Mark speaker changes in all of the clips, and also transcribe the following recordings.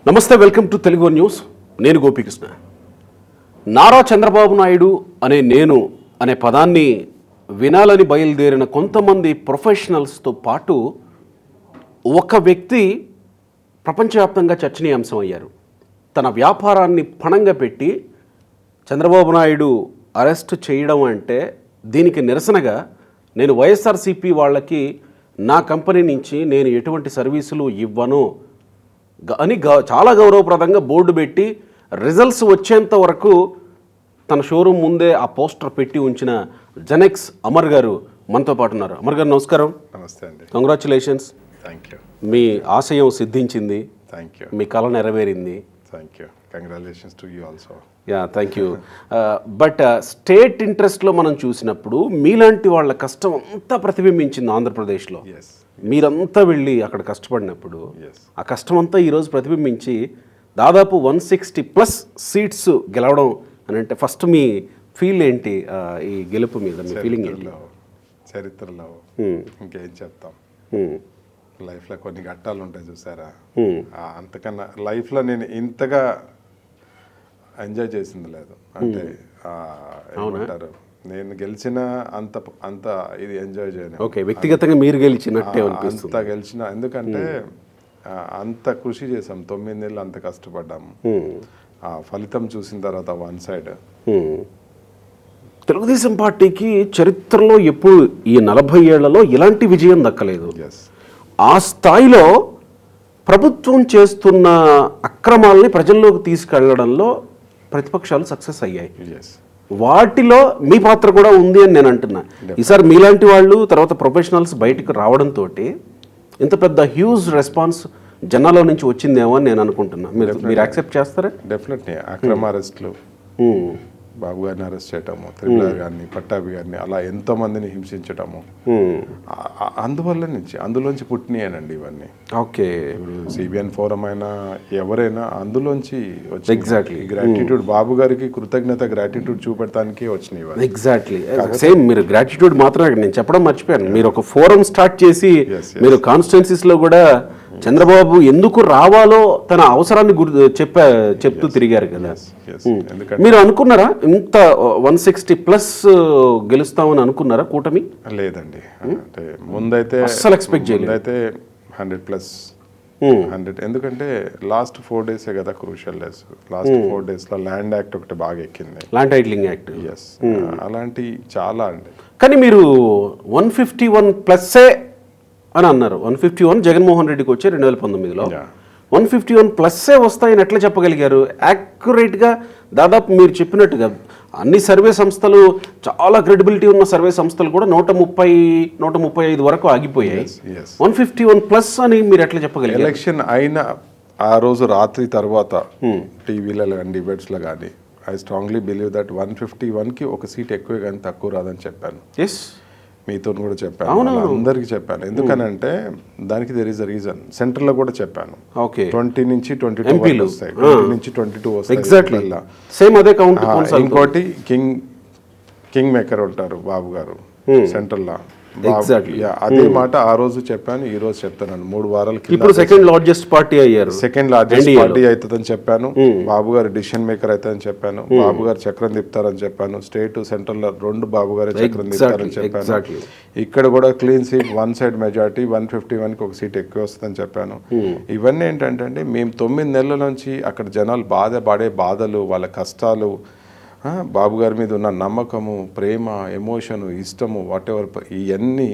Speaker 1: నమస్తే, welcome to Telugu news. నేను గోపీకృష్ణ. నారా చంద్రబాబు నాయుడు అనే పదాన్ని వినాలని బయలుదేరిన కొంతమంది ప్రొఫెషనల్స్తో పాటు ఒక వ్యక్తి ప్రపంచవ్యాప్తంగా చర్చనీయాంశం అయ్యారు. తన వ్యాపారాన్ని పణంగా పెట్టి చంద్రబాబు నాయుడు అరెస్ట్ చేయడం అంటే దీనికి నిరసనగా నేను వైఎస్ఆర్సీపీ వాళ్ళకి నా కంపెనీ నుంచి నేను ఎటువంటి సర్వీసులు ఇవ్వను అని చాలా గౌరవప్రదంగా బోర్డు పెట్టి రిజల్ట్స్ వచ్చేంత వరకు తన షోరూమ్ ముందే ఆ పోస్టర్ పెట్టి ఉంచిన జెనెక్స్ అమర్ గారు మనతో పాటు ఉన్నారు. అమర్ గారు నమస్కారం.
Speaker 2: నమస్తే అండి.
Speaker 1: కంగ్రాచులేషన్స్.
Speaker 2: Thank you.
Speaker 1: మీ ఆశయం సిద్ధించింది.
Speaker 2: Thank you.
Speaker 1: మీ కళ నెరవేరింది.
Speaker 2: Thank you. Congratulations to you also.
Speaker 1: Yeah, thank you. But state ఇంట్రెస్ట్లో మనం చూసినప్పుడు మీలాంటి వాళ్ళ కష్టం అంతా ప్రతిబింబించింది ఆంధ్రప్రదేశ్లో. మీరంతా వెళ్ళి అక్కడ కష్టపడినప్పుడు ఆ కష్టం అంతా ఈరోజు ప్రతిబింబించి దాదాపు 160+ సీట్స్ గెలవడం అని అంటే ఫస్ట్ మీ ఫీల్ ఏంటి? ఈ గెలుపు మీద మీ ఫీలింగ్ ఏంటి?
Speaker 2: చరిత్రలో ఇంకేం చెప్తాం. లైఫ్లో కొన్ని ఘట్టాలు ఉంటాయి చూసారా, అంతకన్నా లైఫ్లో నేను ఇంతగా ఎంజాయ్ చేసింది లేదు. అంటే ఏమంటారు, నేను గెలిచిన అంత ఇది ఎంజాయ్ చేయను.
Speaker 1: ఓకే, వ్యక్తిగతంగా మీరు గెలిచినట్టే
Speaker 2: అంత గెలిచిన, ఎందుకంటే అంత కృషి చేసాం, 9 నెలలు అంత కష్టపడ్డాము. ఆ ఫలితం చూసిన తర్వాత వన్ సైడ్
Speaker 1: తెలుగుదేశం పార్టీకి చరిత్రలో ఎప్పుడు ఈ 40 ఏళ్లలో ఇలాంటి విజయం దక్కలేదు. ఆ స్థాయిలో ప్రభుత్వం చేస్తున్న అక్రమాలని ప్రజల్లోకి తీసుకెళ్లడంలో ప్రతిపక్షాలు సక్సెస్ అయ్యాయి. వాటిలో మీ పాత్ర కూడా ఉంది అని నేను అంటున్నా. ఈసారి మీలాంటి వాళ్ళు తర్వాత ప్రొఫెషనల్స్ బయటకు రావడంతో ఇంత పెద్ద హ్యూజ్ రెస్పాన్స్ జనాల నుంచి వచ్చిందేమో అని నేను అనుకుంటున్నా. మీరు యాక్సెప్ట్ చేస్తారా?
Speaker 2: డెఫినెట్లీ. అక్రమ అరెస్టులు, బాబు గారిని అరెస్ట్ చేయటము, త్రిపుల గారిని, పట్టాభి గారిని, అలా ఎంతో మందిని హింసించటము, అందులోంచి పుట్టినాయనండి ఇవన్నీ.
Speaker 1: ఓకే,
Speaker 2: ఇప్పుడు సిబిఎన్ ఫోరం అయినా ఎవరైనా అందులోంచి వచ్చి ఎగ్జాక్ట్లీ గ్రాటిట్యూడ్, బాబు గారికి కృతజ్ఞత గ్రాటిట్యూడ్ చూపెడటానికి వచ్చినాయి ఇవన్నీ.
Speaker 1: Exactly same. మీరు గ్రాటిట్యూడ్ మాత్రమే నేను చెప్పడం మర్చిపోయాను. మీరు ఒక ఫోరం స్టార్ట్ చేసి మీరు కాన్స్టిట్యున్సీస్ లో కూడా చంద్రబాబు ఎందుకు రావాలో తన అవసరాన్ని చెప్తూ తిరిగారు కదా. మీరు అనుకున్నారా ఇంత 160+ గెలుస్తామని అనుకున్నారా కూటమి?
Speaker 2: లేదండి, అంటే ముందైతే
Speaker 1: అస్సలు ఎక్స్పెక్ట్ చేయలేదు.
Speaker 2: అయితే 100+. ఎందుకంటే లాస్ట్ 4 days కదా క్రూషియల్ డేస్. లాస్ట్ 4 days లో ల్యాండ్ యాక్ట్ ఒకటి బాగా ఎక్కింది,
Speaker 1: ల్యాండ్ టైటిలింగ్ యాక్ట్.
Speaker 2: అలాంటి చాలా అండి.
Speaker 1: కానీ మీరు 151+ అని అన్నారు. 151 జగన్మోహన్ రెడ్డికి వచ్చే 2019లో 151+ వస్తాయని ఎట్లా చెప్పగలిగారు? యాక్యురేట్గా దాదాపు మీరు చెప్పినట్టుగా అన్ని సర్వే సంస్థలు, చాలా క్రెడిబిలిటీ ఉన్న సర్వే సంస్థలు కూడా 130-135 వరకు ఆగిపోయాయి. 151+ అని మీరు ఎట్లా చెప్పగలిగారు?
Speaker 2: ఎలక్షన్ అయిన ఆ రోజు రాత్రి తర్వాత టీవీలో కానీ డిబేట్స్లో కానీ ఐ స్ట్రాంగ్లీ బిలీవ్ దట్ 151కి ఒక సీట్ ఎక్కువ కానీ తక్కువ రాదని చెప్పాను. మీతో కూడా చెప్పాను, అందరికి చెప్పాను. ఎందుకనంటే దానికి there is a reason. Centre లో కూడా చెప్పాను. 20 నుంచి 22 వస్తాయి, 20 నుంచి 22 వస్తాయి. ఇంకోటి కింగ్ మేకర్ ఉంటారు బాబు గారు సెంట్రల్ లో. అదే మాట ఆ రోజు చెప్పాను, ఈ రోజు చెప్తాను. 3 వారాల
Speaker 1: ఇప్పుడు సెకండ్ లార్జెస్ట్ పార్టీ అయ్యారు.
Speaker 2: సెకండ్ లార్జెస్ట్ పార్టీ అవుతుందని చెప్పాను. బాబు గారు డిసిషన్ మేకర్ అవుతుందని చెప్పాను. బాబు గారు చక్రం తిప్పుతారని చెప్పాను. స్టేట్ సెంట్రల్ లో 2 బాబు గారు చక్రం తిప్పుతారని చెప్పాను. ఇక్కడ కూడా క్లీన్ సీట్, 1 side మెజార్టీ, 151కి ఒక సీట్ ఎక్కువ వస్తుందని చెప్పాను. ఇవన్నీ ఏంటంటే మేము 9 నెలల నుంచి అక్కడ జనాలు పడే బాధలు, వాళ్ళ కష్టాలు, బాబు గారి మీద ఉన్న నమ్మకము, ప్రేమ, ఎమోషను, ఇష్టము, వాట్ ఎవర్, ఇవన్నీ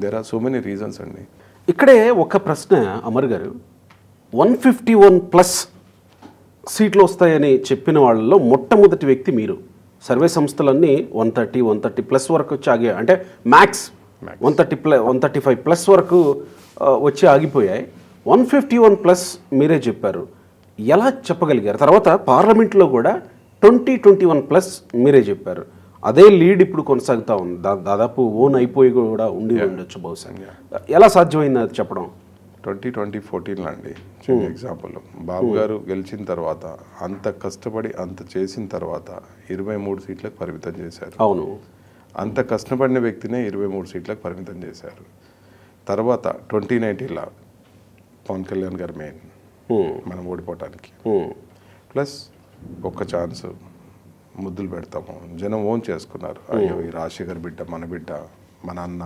Speaker 2: there are so many reasons అండి.
Speaker 1: ఇక్కడే ఒక ప్రశ్న అమర్ గారు, 151+ సీట్లు వస్తాయని చెప్పిన వాళ్ళలో మొట్టమొదటి వ్యక్తి మీరు. సర్వే సంస్థలన్నీ 130-130+ వరకు వచ్చి ఆగే, అంటే మ్యాక్స్ 135+ వరకు వచ్చి ఆగిపోయాయి. 151+ మీరే చెప్పారు. ఎలా చెప్పగలిగారు? తర్వాత పార్లమెంట్లో కూడా 20-21+ మీరే చెప్పారు. అదే లీడ్ ఇప్పుడు కొనసాగుతూ ఉంది. దాదాపు ఓన్ అయిపోయి కూడా ఉండొచ్చు బహుశా. ఎలా సాధ్యమైంది అది చెప్పడం?
Speaker 2: 2014 అండి చిన్న ఎగ్జాంపుల్. బాబు గారు గెలిచిన తర్వాత అంత కష్టపడి అంత చేసిన తర్వాత 23 సీట్లకు పరిమితం చేశారు.
Speaker 1: అవును,
Speaker 2: అంత కష్టపడిన వ్యక్తినే 23 సీట్లకు పరిమితం చేశారు. తర్వాత 2019లో పవన్ కళ్యాణ్ గారు మెయిన్, మనం ఓడిపోవటానికి. ప్లస్ ఒక్క ఛాన్స్ ముద్దులు పెడతాము, జనం ఓన్ చేసుకున్నారు. అయ్యో ఈ రాజశేఖర్ బిడ్డ, మన బిడ్డ, మన అన్న,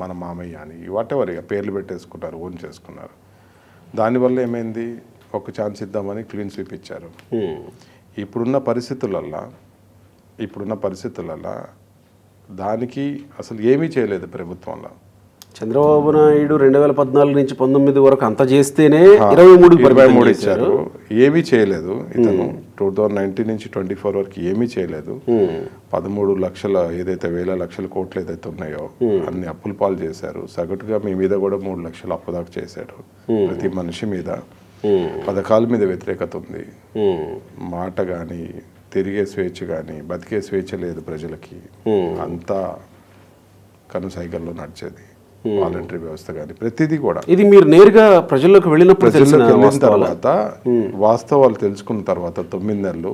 Speaker 2: మన మామయ్య అని వాటెవర్ ఇక పేర్లు పెట్టేసుకున్నారు, ఓన్ చేసుకున్నారు. దానివల్ల ఏమైంది, ఒక ఛాన్స్ ఇద్దామని క్లీన్ స్వీప్ ఇచ్చారు. ఇప్పుడున్న పరిస్థితులలో దానికి అసలు ఏమీ చేయలేదు ప్రభుత్వంలో.
Speaker 1: చంద్రబాబు నాయుడు 2014 నుంచి 19 వరకు అంత చేస్తేనే 23
Speaker 2: ఇచ్చారు, ఏమీ చేయలేదు. ఇతను 2019 నుంచి 24 వరకు ఏమీ చేయలేదు. 13 లక్షల ఏదైతే వేల లక్షల కోట్లు ఏదైతే ఉన్నాయో అన్ని అప్పుల పాలు చేశారు. సగటుగా మీ మీద కూడా 3 లక్షలు అప్పుదాకా చేశారు. ప్రతి మనిషి మీద పథకాల మీద వ్యతిరేకత ఉంది. మాట కానీ, తిరిగే స్వేచ్ఛ కానీ, బతికే స్వేచ్ఛ లేదు ప్రజలకి. అంతా కనుసైగల్లో నడిచేది వాలంటరీ వ్యవస్థ కానీ ప్రతిదీ కూడా.
Speaker 1: ఇది మీరు నేరుగా ప్రజల్లోకి వెళ్ళిన
Speaker 2: తర్వాత వాస్తవాలు తెలుసుకున్న తర్వాత 9 నెలలు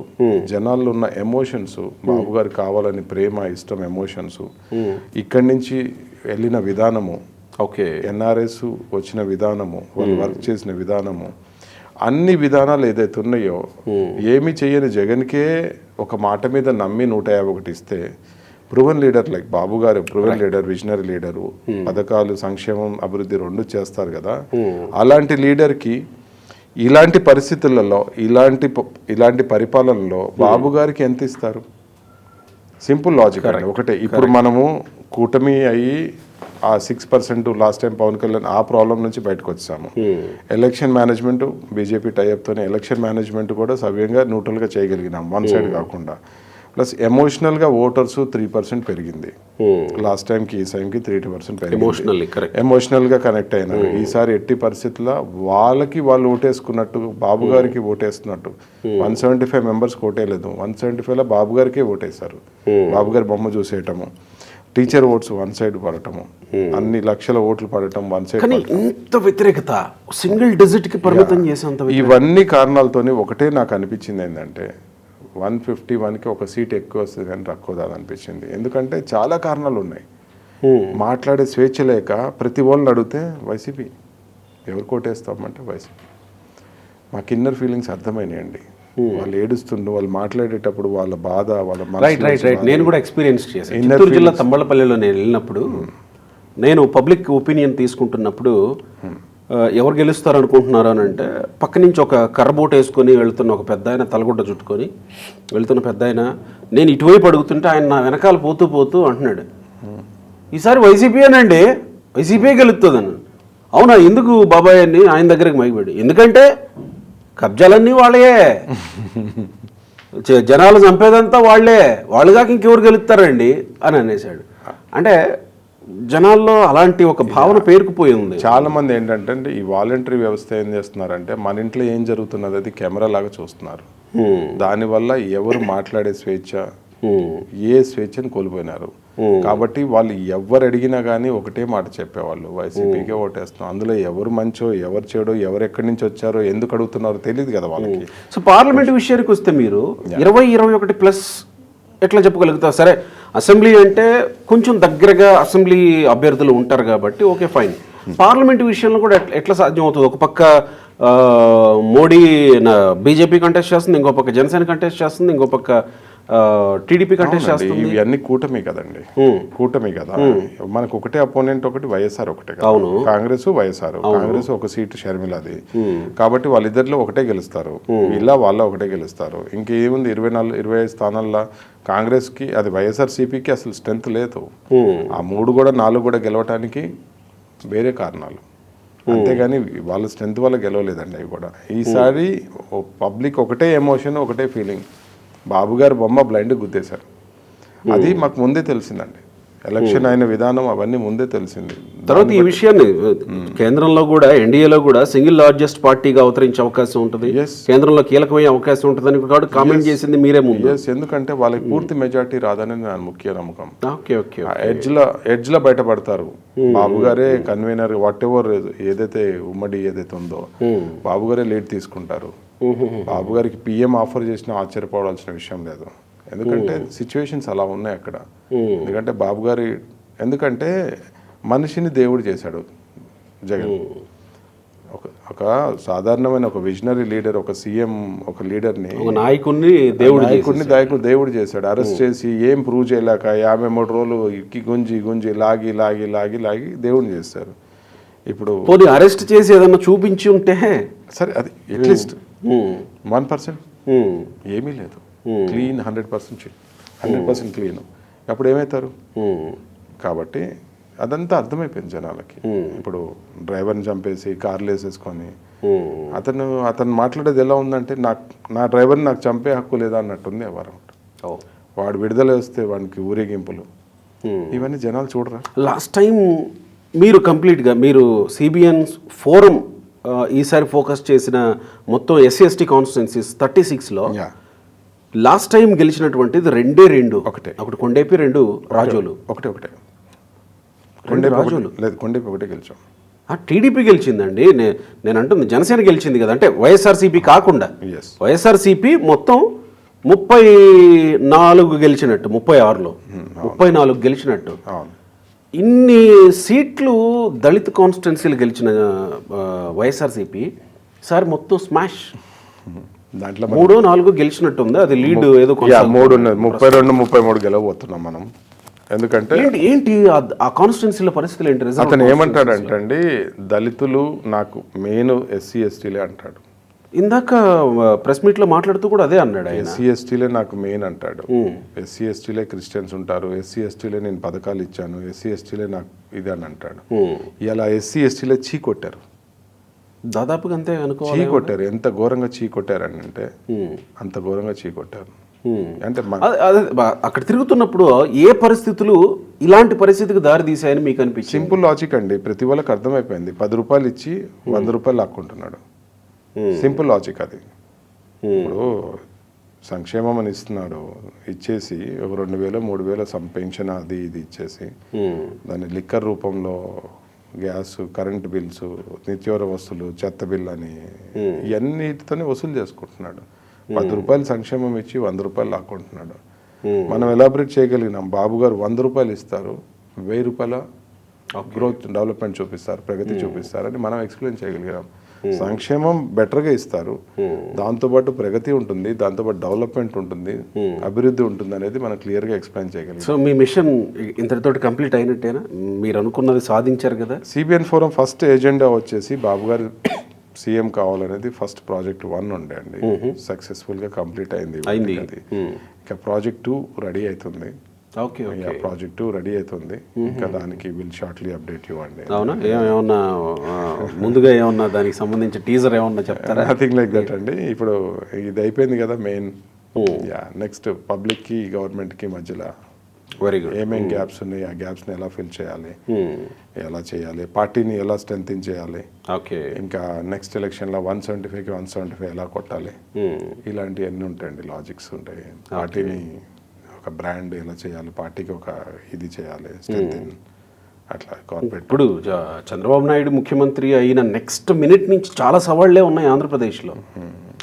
Speaker 2: జనాల్లో ఉన్న ఎమోషన్స్, బాబు గారు కావాలని ప్రేమ, ఇష్టం, ఎమోషన్స్, ఇక్కడి నుంచి వెళ్ళిన విధానము, ఎన్ఆర్ఎస్ వచ్చిన విధానము, వాళ్ళు వర్క్ చేసిన విధానము, అన్ని విధానాలు ఏదైతే ఉన్నాయో, ఏమి చేయని జగన్కే ఒక మాట మీద నమ్మి 151 ఇస్తే, ప్రూవెన్ లీడర్ లైక్ బాబు గారు ప్రూవెన్ లీడర్, విజనరీ లీడరు, పథకాలు, సంక్షేమం, అభివృద్ధి 2 చేస్తారు కదా. అలాంటి లీడర్కి ఇలాంటి పరిస్థితులలో, ఇలాంటి పరిపాలనలో బాబు గారికి ఎంత ఇస్తారు? సింపుల్ లాజిక్ అండి, ఒకటే. ఇప్పుడు మనము కూటమి అయ్యి ఆ 6% లాస్ట్ టైం పవన్ కళ్యాణ్ ఆ ప్రాబ్లం నుంచి బయటకు వచ్చాము. ఎలక్షన్ మేనేజ్మెంట్ బీజేపీ టైఅప్తోనే ఎలక్షన్ మేనేజ్మెంట్ కూడా సవ్యంగా న్యూట్రల్గా చేయగలిగినాం, వన్ సైడ్ కాకుండా. ప్లస్ ఎమోషనల్గా ఓటర్స్ 3% పెరిగింది లాస్ట్ టైంకి, ఈ టైంకి 3% పెరిగింది. ఎమోషనల్గా కనెక్ట్ అయినారు. ఈసారి ఎట్టి పరిస్థితుల్లో వాళ్ళు ఓటేసుకున్నట్టు, బాబు గారికి ఓటేస్తున్నట్టు 175 మెంబర్స్కి ఓటేయలేదు, 175లో బాబు గారికే ఓటేశారు. బాబు గారి బొమ్మ చూసేయటము, టీచర్ ఓట్స్ వన్ సైడ్ పడటము, అన్ని లక్షల ఓట్లు పడటం వన్ సైడ్.
Speaker 1: ఇంత వ్యతిరేకత, సింగిల్ డిజిట్ కి పరిమితం చేసేంత,
Speaker 2: ఇవన్నీ కారణాలతోనే ఒకటే నాకు అనిపించింది ఏంటంటే 151కి ఒక సీట్ ఎక్కువ వస్తుంది కానీ తక్కువ అనిపించింది. ఎందుకంటే చాలా కారణాలు ఉన్నాయి. మాట్లాడే స్వేచ్ఛ లేక ప్రతి వాళ్ళని అడిగితే వైసీపీ, ఎవరు కోటేస్తామంటే వైసీపీ. మాకు ఇన్నర్ ఫీలింగ్స్ అర్థమైనాయండి. వాళ్ళు ఏడుస్తుండ్రు, వాళ్ళు మాట్లాడేటప్పుడు వాళ్ళ బాధ, వాళ్ళ
Speaker 1: రైట్. నేను కూడా ఎక్స్పీరియన్స్ చేశాను. చిత్తూరు జిల్లా తంబళ్ళపల్లిలో నేను వెళ్ళినప్పుడు, నేను పబ్లిక్ ఒపీనియన్ తీసుకుంటున్నప్పుడు, ఎవరు గెలుస్తారు అనుకుంటున్నారు అని అంటే, పక్క నుంచి ఒక కర్రబోట్ వేసుకొని వెళ్తున్న ఒక పెద్ద ఆయన, తలగుడ్డ చుట్టుకొని వెళ్తున్న పెద్ద ఆయన, నేను ఇటువైపు అడుగుతుంటే ఆయన నా వెనకాల పోతూ అంటున్నాడు, ఈసారి వైసీపీ అనండి, వైసీపీ గెలుస్తుందని. అవునా, ఎందుకు బాబాయ్ అని ఆయన దగ్గరికి మైగిపోయాడు. ఎందుకంటే కబ్జాలన్నీ వాళ్ళే, జనాలు చంపేదంతా వాళ్ళు కాక ఇంకెవరు గెలుస్తారండి అని అనేసాడు. అంటే జనాల్లో అలాంటి ఒక భావన పేరుకుపోయి ఉంది.
Speaker 2: చాలా మంది ఏంటంటే ఈ వాలంటరీ వ్యవస్థ ఏం చేస్తున్నారంటే, మన ఇంట్లో ఏం జరుగుతున్నది అది కెమెరా లాగా చూస్తున్నారు. దానివల్ల ఎవరు మాట్లాడే స్వేచ్ఛ, ఏ స్వేచ్ఛను కోల్పోయినారు. కాబట్టి వాళ్ళు ఎవరు అడిగినా కానీ ఒకటే మాట చెప్పేవాళ్ళు, వైసీపీకే ఓటేస్తున్నాం. అందులో ఎవరు మంచో, ఎవరు చెడో, ఎవరు ఎక్కడి నుంచి వచ్చారో, ఎందుకు అడుగుతున్నారో తెలియదు కదా వాళ్ళకి.
Speaker 1: సో పార్లమెంట్ విషయానికి వస్తే మీరు 20-21+ ఎట్లా చెప్పగలుగుతారు? సరే, అసెంబ్లీ అంటే కొంచెం దగ్గరగా అసెంబ్లీ అభ్యర్థులు ఉంటారు కాబట్టి ఓకే, ఫైన్. పార్లమెంట్ విషయంలో కూడా ఎట్లా సాధ్యం అవుతుంది? ఒక పక్క మోడీ బీజేపీ కంటెస్ట్ చేస్తుంది, ఇంకో పక్క జనసేన కంటెస్ట్ చేస్తుంది, ఇంకో పక్క టీడీపీ కంటెస్ట్ చేస్తుంది.
Speaker 2: ఇవన్నీ కూటమి కదండి, కూటమి కదా. మనకు ఒకటే అపోనెంట్, ఒకటి వైఎస్ఆర్ ఒకటే కదా.
Speaker 1: అవును,
Speaker 2: కాంగ్రెస్ వైఎస్ఆర్, కాంగ్రెస్ ఒక సీటు షర్మిలది, కాబట్టి వాళ్ళిద్దరిలో ఒకటే గెలుస్తారు. ఇలా వాళ్ళ ఒకటే గెలుస్తారు. ఇంకేముంది, 24-25 స్థానాల్లో కాంగ్రెస్కి, అది వైఎస్ఆర్సీపీకి అసలు స్ట్రెంత్ లేదు. ఆ 3 కూడా 4 కూడా గెలవటానికి వేరే కారణాలు, అంతేగాని వాళ్ళ స్ట్రెంత్ వల్ల గెలవలేదండి అవి కూడా. ఈసారి పబ్లిక్ ఒకటే ఎమోషన్, ఒకటే ఫీలింగ్. బాబు గారు బొమ్మ బ్లైండ్ గుద్దేశారు. అది మాకు ముందే తెలిసిందండి. ఎలక్షన్ అయిన విధానం అవన్నీ ముందే తెలిసింది.
Speaker 1: తర్వాత ఈ విషయాన్ని కేంద్రంలో కూడా, ఎన్డీఏలో కూడా సింగిల్ లార్జెస్ట్ పార్టీగా అవతరించే అవకాశం ఉంటుంది, కేంద్రంలో కీలకమయ్యే అవకాశం ఉంటుందని కూడా కామెంట్ చేసింది మీరే ముందు.
Speaker 2: ఎందుకంటే వాళ్ళకి పూర్తి మెజార్టీ రాదని నా ముఖ్య నమ్మకం. ఎడ్జ్ లో బయటపడతారు. బాబు గారే కన్వీనర్, వాట్ ఎవర్ ఏదైతే ఉమ్మడి ఏదైతే ఉందో బాబు గారే లీడ్ తీసుకుంటారు. బాబు గారికి పిఎం ఆఫర్ చేసినా ఆశ్చర్యపోవాల్సిన విషయం లేదు. ఎందుకంటే సిచ్యువేషన్స్ అలా ఉన్నాయి అక్కడ. ఎందుకంటే బాబు గారి, ఎందుకంటే మనిషిని దేవుడు చేశాడు జగన్. ఒక సాధారణమైన ఒక విజనరీ లీడర్, ఒక సీఎం, ఒక లీడర్ని,
Speaker 1: ఒక నాయకుడిని
Speaker 2: దేవుడు చేశాడు. అరెస్ట్ చేసి ఏం ప్రూవ్ చేయలేక 53 రోజులు ఇక్కి గుంజి లాగి దేవుడిని చేస్తారు. ఇప్పుడు
Speaker 1: పోనీ అరెస్ట్ చేసి ఏదన్నా చూపించి ఉంటే
Speaker 2: సరే, అది అట్లీస్ట్ 1% ఏమీ లేదు, క్లీన్ 100% క్లీన్. అప్పుడు ఏమవుతారు? కాబట్టి అదంతా అర్థమైపోయింది జనాలకి. ఇప్పుడు డ్రైవర్ని చంపేసి కార్లు వేసేసుకొని అతను మాట్లాడేది ఎలా ఉందంటే, నా డ్రైవర్ని నాకు చంపే హక్కు లేదా అన్నట్టుంది ఎవరు. వాడు విడుదల వస్తే వాడికి ఊరేగింపులు, ఇవన్నీ జనాలు చూడరా?
Speaker 1: లాస్ట్ టైం మీరు కంప్లీట్గా మీరు సిబిఎన్ ఫోరం ఈసారి ఫోకస్ చేసిన మొత్తం SC/ST కాన్స్టిట్యున్సీస్ 36లో లాస్ట్ టైం గెలిచినటువంటిది 2 ఒకటి కొండేపి, 2 రాజోలు.
Speaker 2: ఒకటే రాజోలు లేదు, కొండేపి ఒకటే గెలిచాం.
Speaker 1: టీడీపీ గెలిచిందండి. నేను అంటుంది జనసేన గెలిచింది కదా, అంటే వైఎస్ఆర్సీపీ కాకుండా. వైఎస్ఆర్సీపీ మొత్తం 34 గెలిచినట్టు, 36లో 34 గెలిచినట్టు. ఇన్ని సీట్లు దళిత కాన్స్టిట్యున్సీలు గెలిచిన వైఎస్ఆర్సీపీ సార్ మొత్తం స్మాష్.
Speaker 2: దాంట్లో
Speaker 1: 3-4 గెలిచినట్టు ఉంది. అది లీడ్ ఏదో
Speaker 2: 32-33 గెలవబోతున్నాం మనం. ఎందుకంటే
Speaker 1: ఏంటి ఆ కాన్స్టిట్యున్సీల పరిస్థితులు ఏంటి?
Speaker 2: అతను ఏమంటాడంటే అండి, దళితులు నాకు మెయిన్ SC/STలే అంటాడు.
Speaker 1: ఇందాక ప్రెస్ మీట్లో మాట్లాడుతూ కూడా అదే అన్నాడు.
Speaker 2: SC/STలే నాకు మెయిన్ అంటాడు. SC/STలే క్రిస్టియన్స్ ఉంటారు, SC/STలే నేను పథకాలు ఇచ్చాను, SC/STలే నాకు ఇది అని అంటాడు. ఇలా SC/STలే చీకొట్టారు,
Speaker 1: దాదాపుగా అంతే అనుకో.
Speaker 2: చీకొట్టారు. ఎంత ఘోరంగా చీకొట్టారు అని అంటే అంత ఘోరంగా చీకొట్టారు. అంటే
Speaker 1: అక్కడ తిరుగుతున్నప్పుడు ఏ పరిస్థితులు ఇలాంటి పరిస్థితికి దారి తీసాయని మీకు అనిపించింది?
Speaker 2: సింపుల్ లాజిక్ అండి, ప్రతి వాళ్ళకి అర్థమైపోయింది. 10 రూపాయలు ఇచ్చి 100 రూపాయలు లాక్కుంటున్నాడు. సింపుల్ లాజిక్ అది. ఇప్పుడు సంక్షేమం అని ఇస్తున్నాడు, ఇచ్చేసి ఒక 2,000 3,000 పెన్షన్ అది ఇది ఇచ్చేసి దాన్ని లిక్కర్ రూపంలో గ్యాస్, కరెంట్ బిల్స్, నిత్యావసర వస్తువులు, చెత్త బిల్ అని ఇవన్నిటితోనే వసూలు చేసుకుంటున్నాడు. 10 రూపాయలు సంక్షేమం ఇచ్చి 100 రూపాయలు లాక్కుంటున్నాడు. మనం ఎలాబరేట్ చేయగలిగినాం? బాబు గారు 100 రూపాయలు ఇస్తారు, 1000 రూపాయల గ్రోత్ డెవలప్మెంట్ చూపిస్తారు, ప్రగతి చూపిస్తారని మనం ఎక్స్ప్లెయిన్ చేయగలిగినాం. సంక్షేమం బెటర్గా ఇస్తారు, దాంతోపాటు ప్రగతి ఉంటుంది, దాంతోపాటు డెవలప్మెంట్ ఉంటుంది, అభివృద్ధి ఉంటుంది అనేది మనం క్లియర్గా ఎక్స్ప్లెయిన్ చేయగలిగాం.
Speaker 1: సో మీ మిషన్ ఇంతటితో కంప్లీట్ అయినట్టేనా? మీరు అనుకున్నది సాధించారు కదా?
Speaker 2: సిబిఎన్ ఫోరం ఫస్ట్ ఎజెండా వచ్చేసి బాబు గారు సీఎం కావాలనేది ఫస్ట్ ప్రాజెక్ట్ 1 ఉండే అండి. సక్సెస్ఫుల్గా కంప్లీట్ అయింది. ఇక ప్రాజెక్ట్ 2 రెడీ అవుతుంది. ప్రాజెక్ట్ 2 రెడీ అవుతుంది. ఇంకా దానికి విల్ షార్ట్లీ అప్డేట్ ఇవ్వండి.
Speaker 1: అవునా? ఏమన్నా ముందుగా ఏమన్నా దానికి సంబంధించి టీజర్ ఏమన్నా చెప్తారా?
Speaker 2: నథింగ్ లైక్ దట్ అండి. ఇప్పుడు ఇది అయిపోయింది కదా మెయిన్. నెక్స్ట్ పబ్లిక్కి గవర్నమెంట్కి మధ్యలో
Speaker 1: వెరీ గుడ్
Speaker 2: ఏమేం గ్యాప్స్ ఉన్నాయి, ఆ గ్యాప్స్ని ఎలా ఫిల్ చేయాలి, ఎలా చేయాలి, పార్టీని ఎలా స్ట్రెంథింగ్ చేయాలి, ఇంకా నెక్స్ట్ ఎలక్షన్లో 175కి 175 ఎలా కొట్టాలి, ఇలాంటివన్నీ ఉంటాయండి, లాజిక్స్ ఉంటాయి. పార్టీని ఒక బ్రాండ్ ఎలా చేయాలి, పార్టీకి ఒక ఇది చేయాలి, స్ట్రెంథింగ్ అట్లా కార్పొరేట్.
Speaker 1: ఇప్పుడు చంద్రబాబు నాయుడు ముఖ్యమంత్రి అయిన నెక్స్ట్ మినిట్ నుంచి చాలా సవాళ్లే ఉన్నాయి ఆంధ్రప్రదేశ్లో.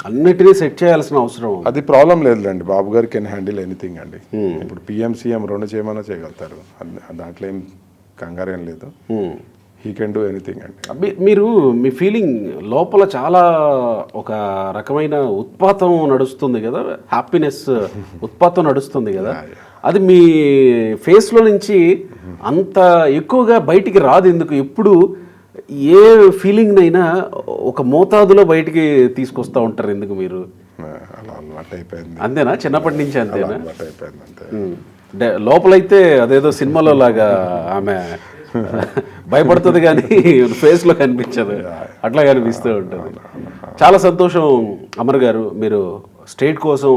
Speaker 1: అన్నిటినీ సెట్ చేయాల్సిన అవసరం.
Speaker 2: అది ప్రాబ్లం లేదులేండి, బాబు గారు కెన్ హ్యాండిల్ ఎనీథింగ్ అండి. ఇప్పుడు PM CM 2 చేయమన్నా చేయగలుగుతారు, దాంట్లో ఏం కంగారేం లేదు. హీ కెన్ డూ ఎనీథింగ్ అండి.
Speaker 1: మీరు మీ ఫీలింగ్ లోపల చాలా ఒక రకమైన ఉత్పాతం నడుస్తుంది కదా, హ్యాపీనెస్ ఉత్పాతం నడుస్తుంది కదా, అది మీ ఫేస్లో నుంచి అంత ఎక్కువగా బయటికి రాదు ఎందుకు? ఎప్పుడు ఏ ఫీలింగ్నైనా ఒక మోతాదులో బయటికి తీసుకొస్తూ ఉంటారు ఎందుకు మీరు?
Speaker 2: అలా అలవాటు అయిపోయింది.
Speaker 1: అంతేనా? చిన్నప్పటి నుంచి అంతేనా?
Speaker 2: అలవాటు అయిపోయింది అంతే.
Speaker 1: లోపలైతే అదేదో సినిమాలో లాగా ఆమె భయపడుతుంది కానీ ఫేస్లో కనిపించదు, అట్లా కనిపిస్తూ ఉంటుంది. చాలా సంతోషం అమర్ గారు, మీరు స్టేట్ కోసం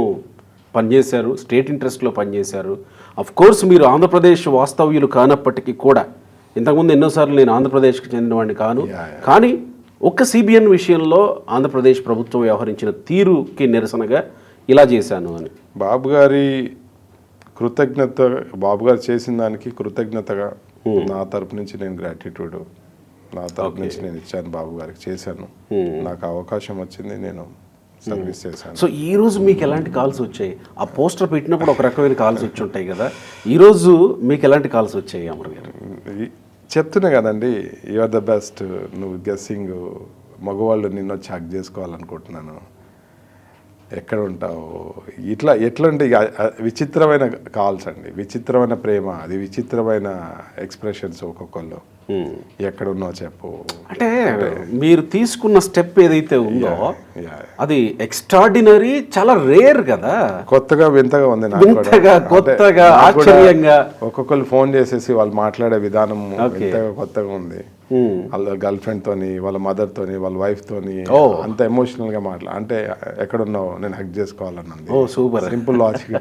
Speaker 1: పనిచేశారు, స్టేట్ ఇంట్రెస్ట్లో పనిచేశారు. అఫ్ కోర్స్ మీరు ఆంధ్రప్రదేశ్ వాస్తవ్యులు కానప్పటికీ కూడా, ఇంతకుముందు ఎన్నోసార్లు నేను ఆంధ్రప్రదేశ్కి చెందినవాడిని కాను, కానీ ఒక్క CBN విషయంలో ఆంధ్రప్రదేశ్ ప్రభుత్వం వ్యవహరించిన తీరుకి నిరసనగా ఇలా చేశాను అని.
Speaker 2: బాబు గారి కృతజ్ఞత, బాబు గారు చేసిన దానికి కృతజ్ఞతగా నా తరపు నుంచి నేను గ్రాటిట్యూడ్, నా తరపు నుంచి నేను ఇచ్చాను, బాబు గారికి చేశాను. నాకు అవకాశం వచ్చింది, నేను సర్వీస్ చేశాను.
Speaker 1: సో ఈ రోజు మీకు ఎలాంటి కాల్స్ వచ్చాయి? ఆ పోస్టర్ పెట్టినప్పుడు ఒక రకమైన కాల్స్ వచ్చి ఉంటాయి కదా, ఈరోజు మీకు ఎలాంటి కాల్స్ వచ్చాయి అమర్ గారు?
Speaker 2: చెప్తున్నా కదండి, యు ఆర్ ద బెస్ట్, నువ్వు గెస్సింగ్ మగవాళ్ళు నిన్ను వచ్చి హక్ చేసుకోవాలనుకుంటున్నాను, ఎక్కడ ఉంటావు, ఎట్లా అంటే ఇక విచిత్రమైన కాల్స్ అండి, విచిత్రమైన ప్రేమ, అది విచిత్రమైన ఎక్స్ప్రెషన్స్ ఒక్కొక్కళ్ళు. ఎక్కడ ఉన్నావు చెప్పు
Speaker 1: అంటే మీరు తీసుకున్న స్టెప్ ఏదైతే ఉందో అది ఎక్స్ట్రాడినరీ, చాలా రేర్ కదా,
Speaker 2: కొత్తగా వింతగా ఉంది నాకు
Speaker 1: వింతగా, కొత్తగా, ఆశ్చర్యంగా.
Speaker 2: ఒక్కొక్కరు ఫోన్ చేసేసి వాళ్ళు మాట్లాడే విధానం వింతగా కొత్తగా ఉంది. వాళ్ళ గర్ల్ ఫ్రెండ్ తోని, వాళ్ళ మదర్ తోని, వాళ్ళ వైఫ్ తోని అంత ఎమోషనల్ గా అంటే ఎక్కడున్నావు, నేను హక్ చేసుకోవాలన్నది.
Speaker 1: సూపర్
Speaker 2: సింపుల్ లాజిక్,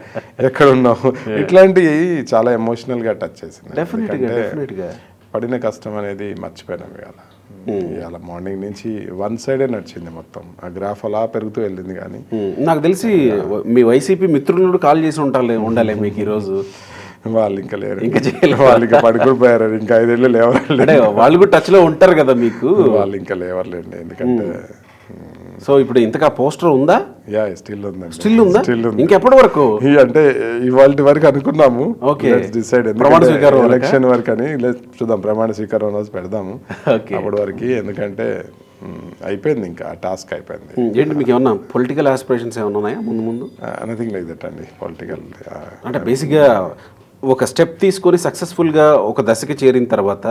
Speaker 2: ఎక్కడున్నావు, ఇట్లాంటివి చాలా ఎమోషనల్ గా టచ్ చేసింది. పడిన కష్టం అనేది మర్చిపోయినాం ఇవాళ మార్నింగ్ నుంచి వన్ సైడే నడిచింది మొత్తం, ఆ గ్రాఫ్ అలా పెరుగుతూ వెళ్ళింది. కానీ
Speaker 1: నాకు తెలిసి మీ వైసీపీ మిత్రులు కాల్ చేసి ఉండాలి మీకు ఈరోజు.
Speaker 2: వాళ్ళు ఇంకా లేరు, ఇంకా వాళ్ళు ఇంకా పడుకుని పోయారు, ఇంకా 5 ఏళ్ళు లేవరండి.
Speaker 1: వాళ్ళు కూడా టచ్ లో ఉంటారు కదా మీకు,
Speaker 2: వాళ్ళు ఇంకా లేవర్లేండి. ఎందుకంటే
Speaker 1: సో ఇప్పుడు ఇంతగా పోస్టర్ ఉందా?
Speaker 2: స్టిల్ ఉందండి.
Speaker 1: స్టిల్ ఉందా? ఇంకెప్పటి వరకు
Speaker 2: అంటే ఇవాళ వరకు అనుకున్నాము, డిసైడ్ ఎలక్షన్ వరకు అని చూద్దాం, ప్రమాణ స్వీకారం రోజు పెడదాము అప్పటి వరకు. ఎందుకంటే అయిపోయింది, ఇంకా టాస్క్ అయిపోయింది.
Speaker 1: ఏంటి మీకు ఏమన్నా పొలిటికల్ ఆస్పిరేషన్స్ ఏమన్నా ఉన్నాయా ముందు?
Speaker 2: నథింగ్ లైక్ దట్ అండి. పొలిటికల్
Speaker 1: అంటే బేసిక్గా ఒక స్టెప్ తీసుకొని సక్సెస్ఫుల్గా ఒక దశకి చేరిన తర్వాత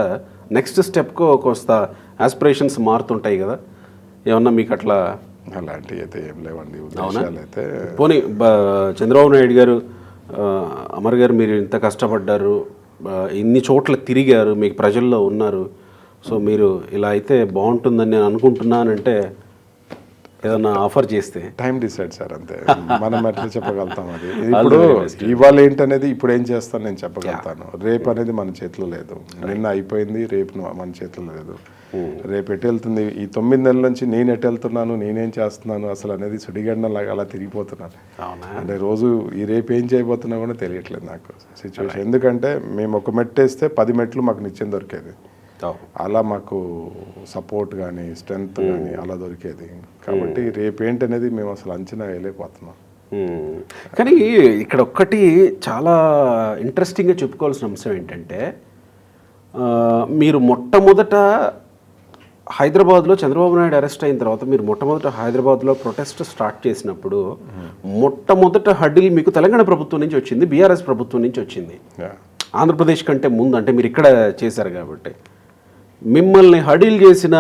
Speaker 1: నెక్స్ట్ స్టెప్కు కొంత ఆస్పిరేషన్స్ మారుతుంటాయి కదా, ఏమన్నా మీకు అట్లా?
Speaker 2: అలాంటివి అయితే ఏం లేవండి ఉద్దేశాలు అయితే.
Speaker 1: పోనీ చంద్రబాబు నాయుడు గారు, అమర్ గారు, మీరు ఇంత కష్టపడ్డారు, ఇన్ని చోట్ల తిరిగారు, మీకు ప్రజల్లో ఉన్నారు, సో మీరు ఇలా అయితే బాగుంటుందని నేను అనుకుంటున్నానంటే ఏదన్నా ఆఫర్ చేస్తే?
Speaker 2: టైం డిసైడ్ సార్, అంతే. మనం ఎట్లా చెప్పగలుగుతాం అది? ఇప్పుడు ఇవాళ ఏంటనేది ఇప్పుడు ఏం చేస్తాను నేను చెప్పగలుగుతాను, రేపు అనేది మన చేతిలో లేదు. నిన్న అయిపోయింది, రేపు మన చేతిలో లేదు. రేపు ఎటు వెళ్తుంది, ఈ 9 నెలల నుంచి నేను ఎటు వెళ్తున్నాను, నేనేం చేస్తున్నాను అసలు అనేది సుడిగండంలాగా అలా తిరిగిపోతున్నాను. అంటే రోజు ఈ రేపు ఏం చేయబోతున్నా కూడా తెలియట్లేదు నాకు సిచ్యువేషన్. ఎందుకంటే మేము ఒక మెట్టు వేస్తే 10 మెట్లు మాకు నిత్యం దొరికేది, అలా మాకు సపోర్ట్ కానీ స్ట్రెంగ్త్ కానీ అలా దొరికేది. కాబట్టి రేపు ఏంటనేది మేము అసలు అంచనా వేయలేకపోతున్నాం.
Speaker 1: కానీ ఇక్కడ ఒక్కటి చాలా ఇంట్రెస్టింగ్గా చెప్పుకోవాల్సిన అంశం ఏంటంటే, మీరు మొట్టమొదట హైదరాబాద్లో చంద్రబాబు నాయుడు అరెస్ట్ అయిన తర్వాత మీరు మొట్టమొదట హైదరాబాద్లో ప్రొటెస్ట్ స్టార్ట్ చేసినప్పుడు మొట్టమొదట హడిల్ మీకు తెలంగాణ ప్రభుత్వం నుంచి వచ్చింది, బీఆర్ఎస్ ప్రభుత్వం నుంచి వచ్చింది. ఆంధ్రప్రదేశ్ కంటే ముందు, అంటే మీరు ఇక్కడ చేశారు కాబట్టి. మిమ్మల్ని హడిల్ చేసిన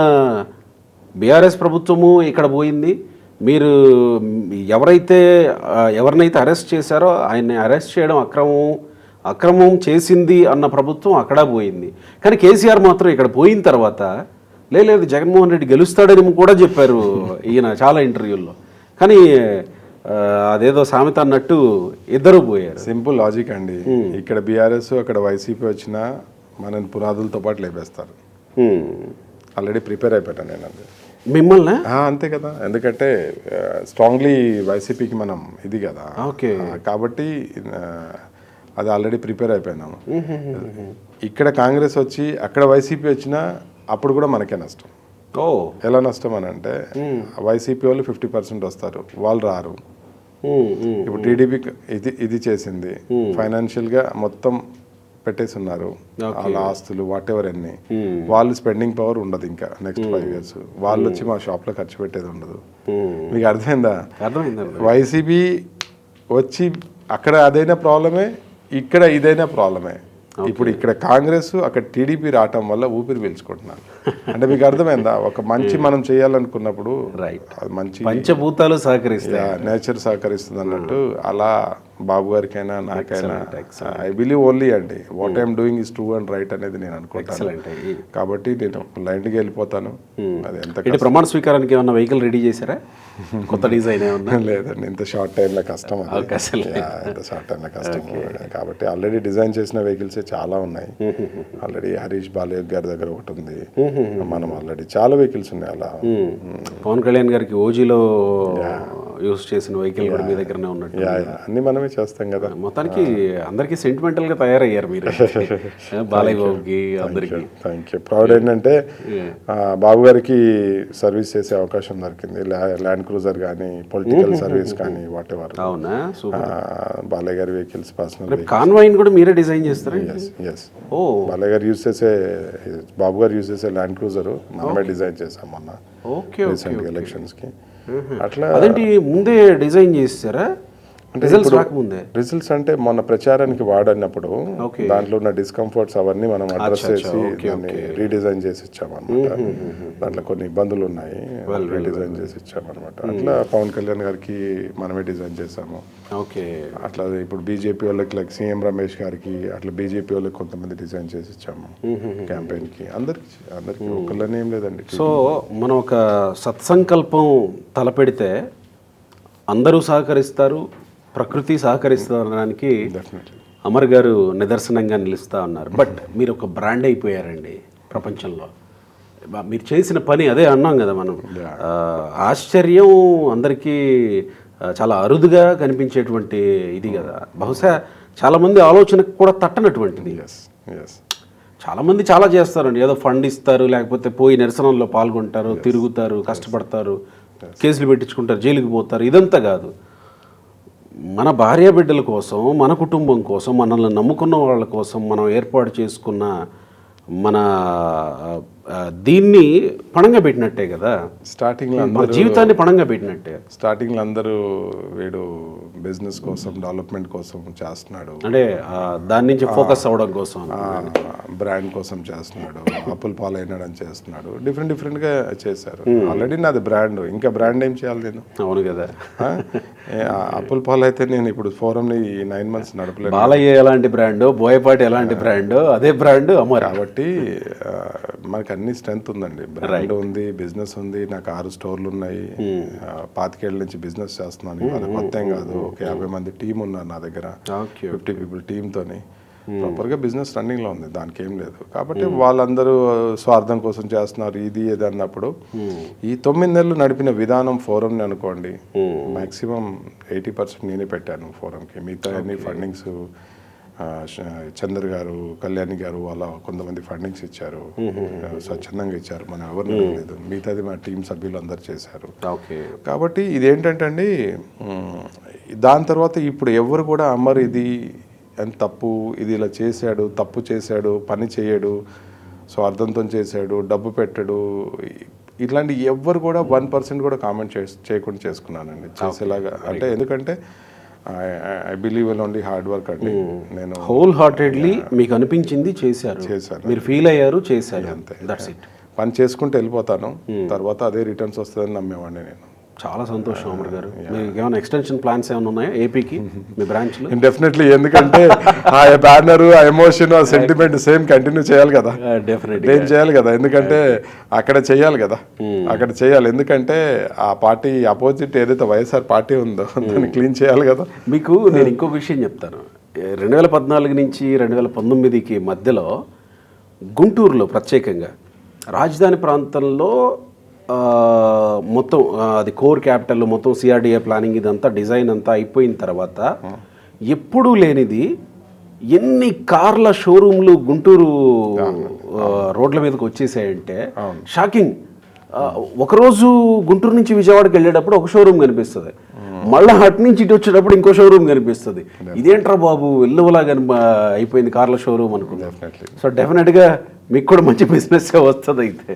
Speaker 1: బీఆర్ఎస్ ప్రభుత్వము ఇక్కడ పోయింది. మీరు ఎవరినైతే అరెస్ట్ చేశారో ఆయన్ని అరెస్ట్ చేయడం అక్రమం చేసింది అన్న ప్రభుత్వం అక్కడ పోయింది. కానీ కేసీఆర్ మాత్రం ఇక్కడ పోయిన తర్వాత లేదు జగన్మోహన్ రెడ్డి గెలుస్తాడని కూడా చెప్పారు ఈయన చాలా ఇంటర్వ్యూల్లో. కానీ అదేదో సామెత అన్నట్టు ఇద్దరు పోయారు.
Speaker 2: సింపుల్ లాజిక్ అండి. ఇక్కడ బీఆర్ఎస్ అక్కడ వైసీపీ వచ్చినా మనని పునాదులతో పాటు లేపేస్తారు. ఆల్రెడీ ప్రిపేర్ అయిపోయాను నేను అది
Speaker 1: మిమ్మల్ని.
Speaker 2: అంతే కదా, ఎందుకంటే స్ట్రాంగ్లీ వైసీపీకి మనం ఇది కదా, కాబట్టి అది ఆల్రెడీ ప్రిపేర్ అయిపోయినాము. ఇక్కడ కాంగ్రెస్ వచ్చి అక్కడ వైసీపీ వచ్చినా అప్పుడు కూడా మనకే నష్టం. ఎలా నష్టం అని అంటే, వైసీపీ వాళ్ళు 50% వస్తారు, వాళ్ళు రారు. ఇప్పుడు టీడీపీ ఇది చేసింది, ఫైనాన్షియల్గా మొత్తం పెట్టేసి ఉన్నారు, వాళ్ళ ఆస్తులు వాట్ ఎవర్ అన్ని. వాళ్ళు స్పెండింగ్ పవర్ ఉండదు ఇంకా నెక్స్ట్ 5 years. వాళ్ళు వచ్చి మా షాప్లో ఖర్చు పెట్టేది ఉండదు. మీకు అర్థమైందా? వైసీపీ వచ్చి అక్కడ అదైనా ప్రాబ్లమే, ఇక్కడ ఇదైనా ప్రాబ్లమే. ఇప్పుడు ఇక్కడ కాంగ్రెస్ అక్కడ టీడీపీ రావటం వల్ల ఊపిరి పీల్చుకుంటున్నారు. అంటే మీకు అర్థమైందా? ఒక మంచి మనం చేయాలనుకున్నప్పుడు మంచి
Speaker 1: పంచభూతాలు సహకరిస్తాయి,
Speaker 2: నేచర్ సహకరిస్తుంది అన్నట్టు. అలా బాబు గారికైనా నాకైనా ఐ బిలీవ్ ఓన్లీ అండి what I'm doing is true and right అనేది నేను అనుకుంటాను. కాబట్టి నేను లైన్కి వెళ్ళిపోతాను. అది ఎంత
Speaker 1: ప్రమాణ స్వీకారానికి ఏమన్నా వెహికల్ రెడీ చేశారా? కొత్త డిజైన్ ఏమన్నా?
Speaker 2: లేదండి, ఇంత షార్ట్ టైంలో కష్టం, ఇంత షార్ట్ టైంలో కష్టం. కాబట్టి ఆల్రెడీ డిజైన్ చేసిన వెహికల్స్ చాలా ఉన్నాయి. ఆల్రెడీ హరీష్ బాలయ్య గారి దగ్గర ఒకటి ఉంది, మనం ఆల్రెడీ చాలా వెహికల్స్ ఉన్నాయి. అలా
Speaker 1: పవన్ కళ్యాణ్ గారికి ఓజీలో యూస్ చేసిన వెహికల్ కూడా మీ దగ్గరనే ఉన్నట్టు.
Speaker 2: అన్ని మనమే చేస్తాం కదా.
Speaker 1: మొత్తానికి అందరికి సెంటిమెంటల్ గా తయారయ్యారు మీరు బాలయ్య బాబుకి అందరికి.
Speaker 2: Thank you. ప్రౌడ్ ఏంటంటే బాబు గారికి సర్వీస్ చేసే అవకాశం దొరికింది. ల్యాండ్ క్రూజర్ కానీ, పొలిటికల్ సర్వీస్ కానీ, వాట్ ఎవర్.
Speaker 1: అవునా,
Speaker 2: బాలయ్య గారి వెహికల్స్ పర్సనల్
Speaker 1: కాన్వాయిన్ కూడా మీరే డిజైన్ చేస్తారా?
Speaker 2: ఓ బాలయ్య గారు యూజ్ చేసే, బాబు గారు యూజ్ చేసే ల్యాండ్ క్రూజర్ మనమే డిజైన్ చేసాం మొన్న రీసెంట్ ఎలక్షన్స్ కి. అట్లా
Speaker 1: అదేంటి ముందే డిజైన్ చేస్తారా? రిజల్ట్స్ రాకముందే? రిజల్ట్స్
Speaker 2: అంటే మొన్న ప్రచారానికి వాడినప్పుడు దాంట్లో ఉన్న డిస్కంఫర్ట్స్ అవన్నీ మనం అడ్రస్ చేసి దాన్ని రీడిజైన్ చేసి ఇచ్చామన్నమాట. దాంట్లో కొన్ని ఇబ్బందులు ఉన్నాయి, రీడిజైన్ చేసి ఇచ్చామన్నమాట. అట్లా పవన్ కళ్యాణ్ గారికి మనమే డిజైన్ చేసాము.
Speaker 1: ఓకే.
Speaker 2: అట్లా ఇప్పుడు బీజేపీ వాళ్ళకి లైక్ సీఎం రమేష్ గారికి అట్లా బీజేపీ వాళ్ళకి కొంతమంది డిజైన్ చేసి ఇచ్చాము క్యాంపెయిన్ కి. అందరికి ఒకళ్ళనే ఏం లేదండి.
Speaker 1: సో మనం ఒక సత్సంకల్పం తలపెడితే అందరూ సహకరిస్తారు, ప్రకృతి సహకరిస్తానికి అమర్ గారు నిదర్శనంగా నిలుస్తూ ఉన్నారు. బట్ మీరు ఒక బ్రాండ్ అయిపోయారండి ప్రపంచంలో. మీరు చేసిన పని అదే అన్నాం కదా మనం, ఆశ్చర్యం అందరికీ చాలా అరుదుగా కనిపించేటువంటి ఇది కదా. బహుశా చాలామంది ఆలోచనకు కూడా తట్టనటువంటిది. చాలామంది చాలా చేస్తారండి, ఏదో ఫండ్ ఇస్తారు, లేకపోతే పోయి నిరసనల్లో పాల్గొంటారు, తిరుగుతారు, కష్టపడతారు, కేసులు పెట్టించుకుంటారు, జైలుకి పోతారు. ఇదంతా కాదు, మన భార్య బిడ్డల కోసం, మన కుటుంబం కోసం, మనల్ని నమ్ముకున్న వాళ్ళ కోసం మనం ఏర్పాటు చేసుకున్న మన దీన్ని పణంగా పెట్టినట్టే కదా.
Speaker 2: స్టార్టింగ్లో
Speaker 1: మన జీవితాన్ని పణంగా పెట్టినట్టే.
Speaker 2: స్టార్టింగ్లో అందరూ వీడు బిజినెస్ కోసం, డెవలప్మెంట్ కోసం చేస్తున్నాడు,
Speaker 1: అంటే దాని నుంచి ఫోకస్ అవ్వడం కోసం,
Speaker 2: బ్రాండ్ కోసం చేస్తున్నాడు, అప్పుల పాలైనాడని చేస్తున్నాడు, డిఫరెంట్గా చేశారు. ఆల్రెడీ నాది బ్రాండ్, ఇంకా బ్రాండ్ ఏం చేయాలి నేను?
Speaker 1: అవును కదా.
Speaker 2: అప్పుల పాలైతే నేను ఇప్పుడు ఫోరంని 9 months నడపలేదు.
Speaker 1: బాలయ్య ఎలాంటి బ్రాండ్, బోయపాటి ఎలాంటి బ్రాండ్, అదే బ్రాండ్ అమర్.
Speaker 2: కాబట్టి మనకి అన్ని స్ట్రెంత్ ఉందండి. బ్రాండ్ ఉంది, బిజినెస్ ఉంది, నాకు 6 స్టోర్లు ఉన్నాయి, 25 ఏళ్ళ నుంచి బిజినెస్ చేస్తున్నాను. అది కొత్త ఏం కాదు. ఒక 50 మంది టీం ఉన్నారు నా దగ్గర, 50 people టీంతోని ప్రాపర్గా బిజినెస్ రన్నింగ్లో ఉంది, దానికి ఏం లేదు. కాబట్టి వాళ్ళందరూ స్వార్థం కోసం చేస్తున్నారు, ఇది ఏది అన్నప్పుడు ఈ 9 నెలలు నడిపిన విధానం ఫోరంని అనుకోండి, మాక్సిమం 80% నేనే పెట్టాను ఫోరంకి. మిగతా అన్ని ఫండింగ్స్ చంద్ర గారు, కళ్యాణి గారు వాళ్ళ కొంతమంది ఫండింగ్స్ ఇచ్చారు, స్వచ్ఛందంగా ఇచ్చారు, మనం ఎవరు లేదు. మిగతాది మా టీం సభ్యులు అందరు చేశారు. కాబట్టి ఇదేంటంటే అండి, దాని తర్వాత ఇప్పుడు ఎవరు కూడా అమర్ ఇది అని తప్పు, ఇది ఇలా చేశాడు, తప్పు చేశాడు, పని చేయడు, స్వార్థంతో చేశాడు, డబ్బు పెట్టాడు, ఇట్లాంటి ఎవ్వరు కూడా 1% కూడా కామెంట్ చేయకుండా చేసుకున్నానండి చేసేలాగా. అంటే ఎందుకంటే I believe in only hard work అండి. నేను
Speaker 1: హోల్ హార్టెడ్లీ మీకు అనిపించింది చేశారు, మీరు ఫీల్ అయ్యారు, చేశారు, అంతే. That's it.
Speaker 2: పని చేసుకుంటూ వెళ్ళిపోతాను, తర్వాత అదే రిటర్న్స్ వస్తుందని నమ్మేవాడిని నేను.
Speaker 1: చాలా సంతోషం అమర్ గారు. మీకు ఏమైనా ఎక్స్టెన్షన్ ప్లాన్స్ ఏమైనా ఉన్నాయా ఏపీకి, మీ బ్రాంచ్లో?
Speaker 2: డెఫినెట్లీ, ఎందుకంటే ఆ బ్యానర్, ఆ ఎమోషన్, ఆ సెంటిమెంట్ సేమ్ కంటిన్యూ చేయాలి కదా. డెఫినెట్లీ ఏం చేయాలి కదా, ఎందుకంటే అక్కడ చేయాలి కదా, అక్కడ చేయాలి. ఎందుకంటే ఆ పార్టీ అపోజిట్ ఏదైతే వైఎస్ఆర్ పార్టీ ఉందో దాన్ని క్లీన్ చేయాలి కదా.
Speaker 1: మీకు నేను ఇంకొక విషయం చెప్తాను. 2014 నుంచి 2019కి మధ్యలో గుంటూరులో ప్రత్యేకంగా రాజధాని ప్రాంతంలో మొత్తం అది కోర్ క్యాపిటల్, మొత్తం సిఆర్డిఏ ప్లానింగ్ ఇదంతా డిజైన్ అంతా అయిపోయిన తర్వాత ఎప్పుడూ లేనిది ఎన్ని కార్ల షోరూమ్లు గుంటూరు రోడ్ల మీదకి వచ్చేసాయంటే షాకింగ్. ఒకరోజు గుంటూరు నుంచి విజయవాడకి వెళ్ళేటప్పుడు ఒక షోరూమ్ కనిపిస్తుంది, మళ్ళీ అటు నుంచి ఇటు వచ్చేటప్పుడు ఇంకో షోరూమ్ కనిపిస్తుంది. ఇదేంట్రా బాబు వెల్లువలా అయిపోయింది కార్ల షోరూమ్ అనుకున్నాను. సో డెఫినెట్గా మీకు కూడా మంచి బిజినెస్ వస్తుంది అయితే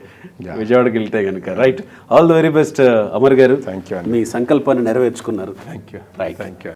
Speaker 1: విజయవాడకి వెళ్తే కనుక. Right, all the very best Amar garu.
Speaker 2: Thank you.
Speaker 1: మీ సంకల్పాన్ని నెరవేర్చుకున్నారు.
Speaker 2: Thank you.
Speaker 1: Right,
Speaker 2: thank you.